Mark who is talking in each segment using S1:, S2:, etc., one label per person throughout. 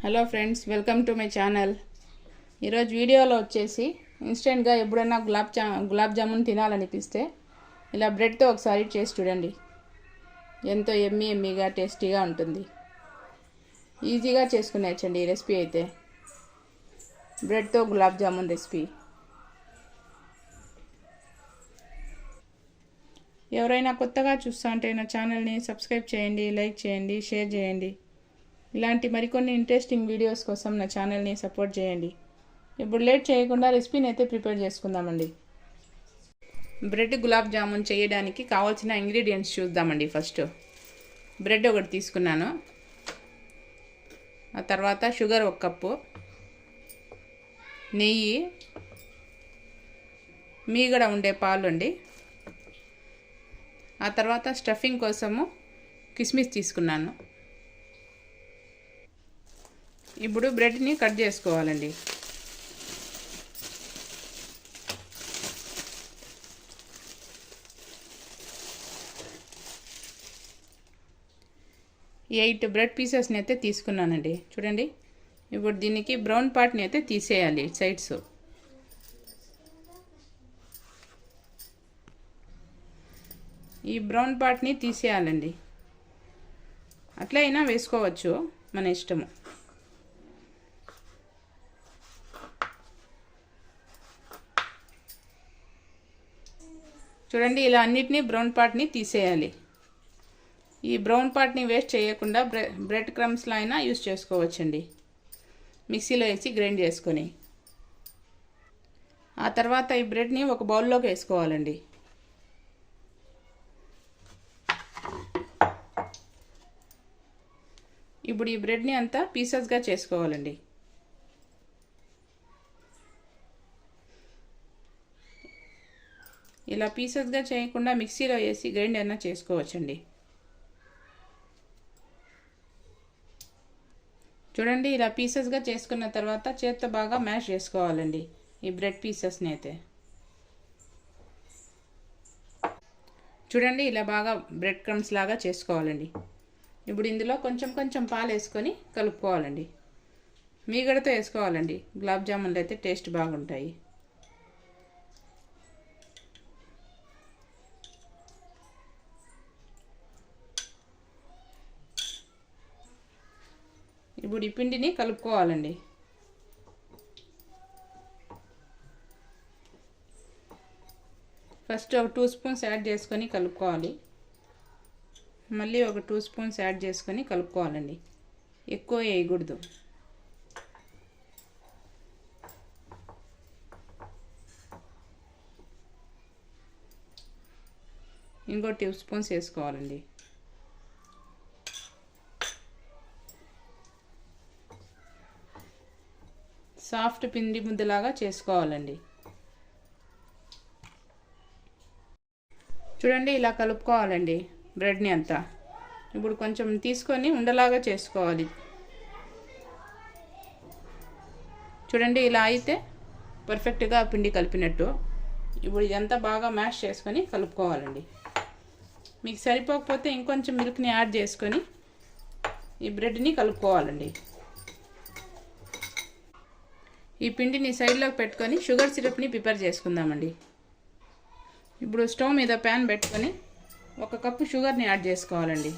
S1: Hello friends, welcome to my channel. ఈరోజు వీడియోలో వచ్చేసి ఇన్స్టెంట్గా ఎప్పుడైనా గులాబ్ జామున్ తినాలనిపిస్తే ఇలా బ్రెడ్తో ఒకసారి చేసి చూడండి. ఎంతో ఎమ్మీగా టేస్టీగా ఉంటుంది. ఈజీగా చేసుకునేచ్చండి ఈ రెసిపీ అయితే. బ్రెడ్తో గులాబ్ జామున్ రెసిపీ. ఎవరైనా కొత్తగా చూస్తా ఉంటే నా ఛానల్ని సబ్స్క్రైబ్ చేయండి, లైక్ చేయండి, షేర్ చేయండి. ఇలాంటి మరికొన్ని ఇంట్రెస్టింగ్ వీడియోస్ కోసం నా ఛానల్ని సపోర్ట్ చేయండి. ఇప్పుడు లేట్ చేయకుండా రెసిపీని అయితే ప్రిపేర్ చేసుకుందామండి. బ్రెడ్ గులాబ్ జామున్ చేయడానికి కావాల్సిన ఇంగ్రీడియంట్స్ చూద్దామండి. ఫస్ట్ బ్రెడ్ ఒకటి తీసుకున్నాను. ఆ తర్వాత షుగర్ 1 కప్పు, నెయ్యి, మీగడ ఉండే పాలు అండి. ఆ తర్వాత స్టఫింగ్ కోసము కిస్మిస్ తీసుకున్నాను. ఇప్పుడు బ్రెడ్ని కట్ చేసుకోవాలండి. ఎయిట్ బ్రెడ్ పీసెస్ని అయితే తీసుకున్నానండి. చూడండి, ఇప్పుడు దీనికి బ్రౌన్ పార్ట్ని అయితే తీసేయాలి సైడ్స్. ఈ బ్రౌన్ పార్ట్ని తీసేయాలండి. అట్లా అయినా వేసుకోవచ్చు, మన ఇష్టము. చూడండి, ఇలా అన్నిటినీ బ్రౌన్ పార్ట్ని తీసేయాలి. ఈ బ్రౌన్ పార్ట్ని వేస్ట్ చేయకుండా బ్రెడ్ క్రమ్స్లో అయినా యూస్ చేసుకోవచ్చండి, మిక్సీలో వేసి గ్రైండ్ చేసుకొని. ఆ తర్వాత ఈ బ్రెడ్ని ఒక బౌల్లోకి వేసుకోవాలండి. ఇప్పుడు ఈ బ్రెడ్ని అంతా పీసెస్గా చేసుకోవాలండి. ఇలా పీసెస్గా చేయకుండా మిక్సీలో వేసి గ్రైండ్ అయినా చేసుకోవచ్చండి. చూడండి, ఇలా పీసెస్గా చేసుకున్న తర్వాత చేత్తో బాగా మ్యాష్ చేసుకోవాలండి ఈ బ్రెడ్ పీసెస్ని అయితే. చూడండి, ఇలా బాగా బ్రెడ్ క్రమ్స్ లాగా చేసుకోవాలండి. ఇప్పుడు ఇందులో కొంచెం కొంచెం పాలు వేసుకొని కలుపుకోవాలండి. మీగడతో వేసుకోవాలండి. గులాబ్ జామున్లు అయితే టేస్ట్ బాగుంటాయి. ఇప్పుడు ఈ పిండిని కలుపుకోవాలండి. ఫస్ట్ ఒక 2 స్పూన్స్ యాడ్ చేసుకొని కలుపుకోవాలి. మళ్ళీ ఒక 2 స్పూన్స్ యాడ్ చేసుకొని కలుపుకోవాలండి. ఎక్కువ వేయకూడదు. ఇంకో 2 స్పూన్స్ వేసుకోవాలండి. సాఫ్ట్ పిండి ముద్దలాగా చేసుకోవాలండి. చూడండి, ఇలా కలుపుకోవాలండి బ్రెడ్ని అంతా. ఇప్పుడు కొంచెం తీసుకొని ఉండలాగా చేసుకోవాలి. చూడండి, ఇలా అయితే పర్ఫెక్ట్గా పిండి కలిపినట్టు. ఇప్పుడు ఇదంతా బాగా మ్యాష్ చేసుకొని కలుపుకోవాలండి. మీకు సరిపోకపోతే ఇంకొంచెం మిల్క్ని యాడ్ చేసుకొని ఈ బ్రెడ్ని కలుపుకోవాలండి. ఈ పిండిని సైడ్లోకి పెట్టుకొని షుగర్ సిరప్ని ప్రిపేర్ చేసుకుందామండి. ఇప్పుడు స్టవ్ మీద ప్యాన్ పెట్టుకొని 1 కప్పు షుగర్ని యాడ్ చేసుకోవాలండి.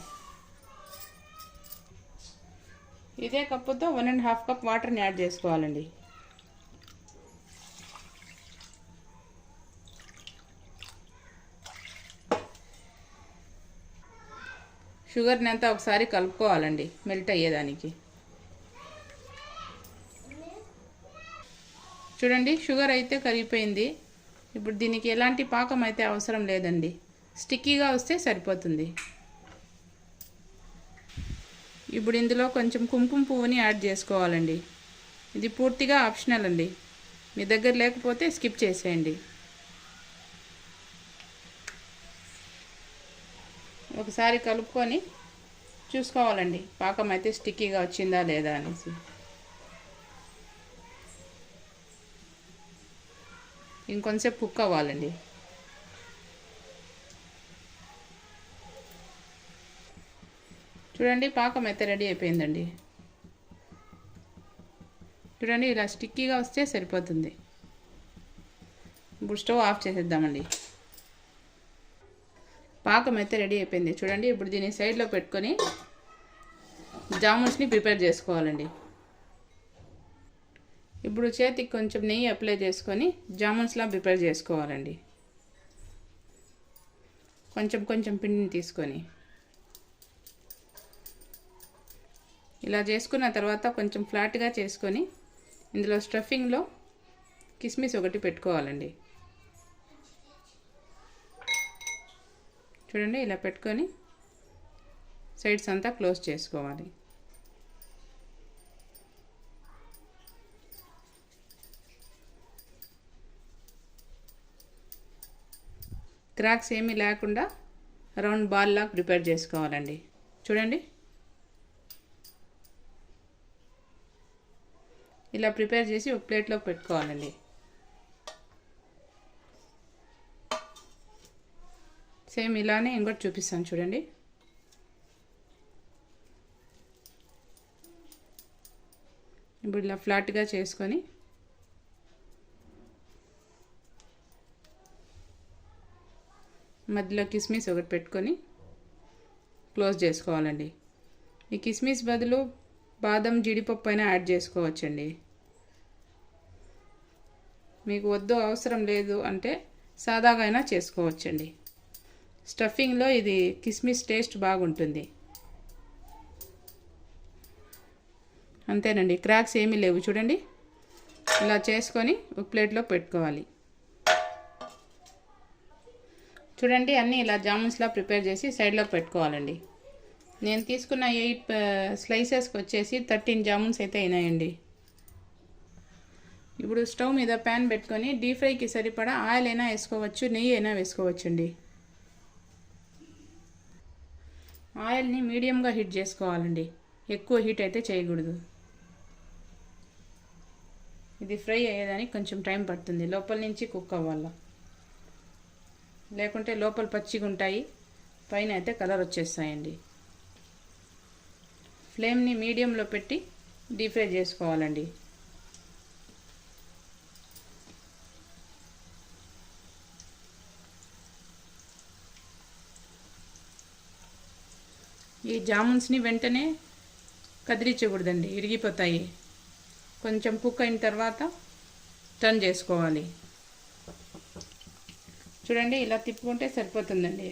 S1: ఇదే కప్పుతో 1.5 కప్ వాటర్ని యాడ్ చేసుకోవాలండి. షుగర్ని అంతా ఒకసారి కలుపుకోవాలండి మెల్ట్ అయ్యేదానికి. చూడండి, షుగర్ అయితే కరిగిపోయింది. ఇప్పుడు దీనికి ఎలాంటి పాకం అయితే అవసరం లేదండి. స్టిక్కీగా వస్తే సరిపోతుంది. ఇప్పుడు ఇందులో కొంచెం కుంకుమ పువ్వుని యాడ్ చేసుకోవాలండి. ఇది పూర్తిగా ఆప్షనల్ అండి. మీ దగ్గర లేకపోతే స్కిప్ చేసేయండి. ఒకసారి కలుపుకొని చూసుకోవాలండి పాకం అయితే స్టిక్కీగా వచ్చిందా లేదా అనేసి. ఇంకొంచెం కుక్ అవ్వాలండి. చూడండి, పాకం అయితే రెడీ అయిపోయిందండి. చూడండి ఇలా స్టిక్కీగా వస్తే సరిపోతుంది. ఇప్పుడు స్టవ్ ఆఫ్ చేసేద్దామండి. పాకం అయితే రెడీ అయిపోయింది చూడండి. ఇప్పుడు దీన్ని సైడ్లో పెట్టుకొని జామున్స్ని ప్రిపేర్ చేసుకోవాలండి. ఇప్పుడు చేతికి కొంచెం నెయ్యి అప్లై చేసుకొని జామున్స్లా ప్రిపేర్ చేసుకోవాలండి. కొంచెం కొంచెం పిండిని తీసుకొని ఇలా చేసుకున్న తర్వాత కొంచెం ఫ్లాట్గా చేసుకొని ఇందులో స్టఫింగ్లో కిస్మిస్ ఒకటి పెట్టుకోవాలండి. చూడండి ఇలా పెట్టుకొని సైడ్స్ అంతా క్లోజ్ చేసుకోవాలి. క్రాక్స్ ఏమీ లేకుండా రౌండ్ బాల్ లాగా ప్రిపేర్ చేసుకోవాలండి. చూడండి ఇలా ప్రిపేర్ చేసి ఒక ప్లేట్లో పెట్టుకోవాలండి. సేమ్ ఇలానే ఇంకోటి చూపిస్తాను చూడండి. ఇప్పుడు ఇలా ఫ్లాట్గా చేసుకొని మధ్యలో కిస్మిస్ ఒకటి పెట్టుకొని క్లోజ్ చేసుకోవాలండి. ఈ కిస్మిస్ బదులు బాదం జీడిపప్పు అయినా యాడ్ చేసుకోవచ్చండి. మీకు వద్దు అవసరం లేదు అంటే సాదాగా అయినా చేసుకోవచ్చండి. స్టఫింగ్లో ఇది కిస్మిస్ టేస్ట్ బాగుంటుంది. అంతేనండి, క్రాక్స్ ఏమీ లేవు. చూడండి ఇలా చేసుకొని ఒక ప్లేట్లో పెట్టుకోవాలి. చూడండి అన్నీ ఇలా జామున్స్లా ప్రిపేర్ చేసి సైడ్లో పెట్టుకోవాలండి. నేను తీసుకున్న 8 స్లైసెస్కి వచ్చేసి 13 జామున్స్ అయితే అయినాయండి. ఇప్పుడు స్టవ్ మీద ప్యాన్ పెట్టుకొని డీప్ ఫ్రైకి సరిపడా ఆయిల్ అయినా వేసుకోవచ్చు, నెయ్యి అయినా వేసుకోవచ్చండి. ఆయిల్ని మీడియంగా హీట్ చేసుకోవాలండి, ఎక్కువ హీట్ అయితే చేయకూడదు. ఇది ఫ్రై అయ్యేదానికి కొంచెం టైం పడుతుంది, లోపల నుంచి కుక్ అవ్వాలి. లేకుంటే లోపల పచ్చిగా ఉంటాయి, పైన అయితే కలర్ వచ్చేస్తాయండి. ఫ్లేమ్ని మీడియంలో పెట్టి డీప్ ఫ్రై చేసుకోవాలండి. ఈ జామున్స్ని వెంటనే కదిలించకూడదండి, ఇరిగిపోతాయి. కొంచెం కుక్ అయిన తర్వాత టర్న్ చేసుకోవాలి. చూడండి ఇలా తిప్పుకుంటే సరిపోతుందండి.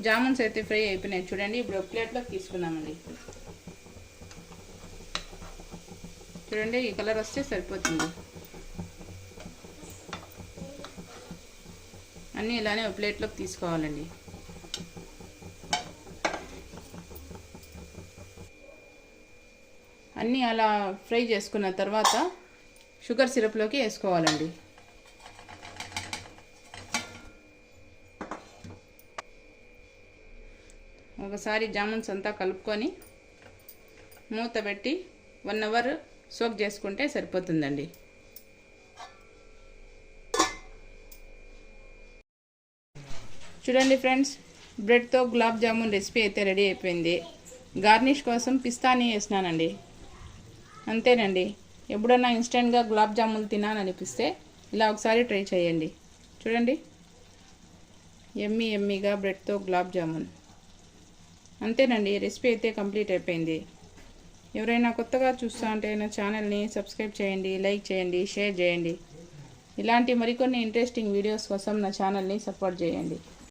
S1: జామున్స్ అయితే ఫ్రై అయిపోయినాయి చూడండి. ఇప్పుడు ఒక ప్లేట్లోకి తీసుకుందామండి. చూడండి ఈ కలర్ వస్తే సరిపోతుంది. అన్నీ ఇలానే ఒక ప్లేట్లోకి తీసుకోవాలండి. అన్నీ అలా ఫ్రై చేసుకున్న తర్వాత షుగర్ సిరప్లోకి వేసుకోవాలండి. ఒకసారి జామున్స్ అంతా కలుపుకొని మూత పెట్టి 1 అవర్ సోక్ చేసుకుంటే సరిపోతుందండి. చూడండి ఫ్రెండ్స్, బ్రెడ్తో గులాబ్ జామున్ రెసిపీ అయితే రెడీ అయిపోయింది. గార్నిష్ కోసం పిస్తాని వేసినానండి. అంతేనండి. ఎప్పుడన్నా ఇన్స్టెంట్గా గులాబ్ జామున్ తినాలనిపిస్తే ఇలా ఒకసారి ట్రై చేయండి. చూడండి ఎమ్మీగా బ్రెడ్తో గులాబ్ జామున్. అంతేనండి, రెసిపీ అయితే కంప్లీట్ అయిపోయింది. ఎవరైనా కొత్తగా చూస్తా అంటే నా ఛానల్ని సబ్స్క్రైబ్ చేయండి, లైక్ చేయండి, షేర్ చేయండి. ఇలాంటి మరికొన్ని ఇంట్రెస్టింగ్ వీడియోస్ కోసం నా ఛానల్ని సపోర్ట్ చేయండి.